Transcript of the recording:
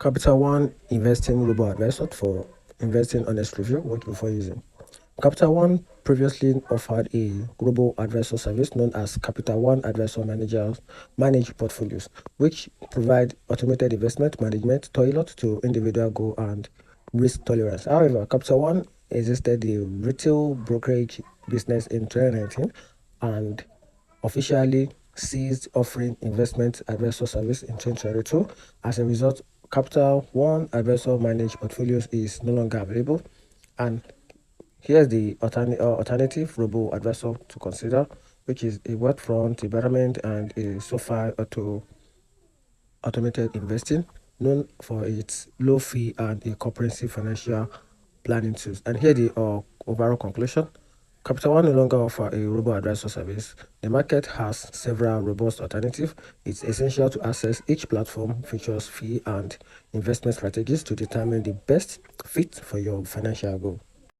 Capital One Investing Robo-advisor for investing honest review. What before using? Capital One previously offered a robo-advisor service known as Capital One Advisor Managers Manage Portfolios, which provide automated investment management tailored to individual goal and risk tolerance. However, Capital One existed the retail brokerage business in 2019 and officially ceased offering investment advisor service in 2022. As a result, Capital One Advisor Managed Portfolios is no longer available, and here's the alternative robo-advisor to consider, which is a web front environment and a SoFi automated investing, known for its low fee and a comprehensive financial planning tools. And here the overall conclusion. Capital One no longer offer a robo-advisor service. The market has several robust alternatives. It's essential to access each platform features, fee, and investment strategies to determine the best fit for your financial goal.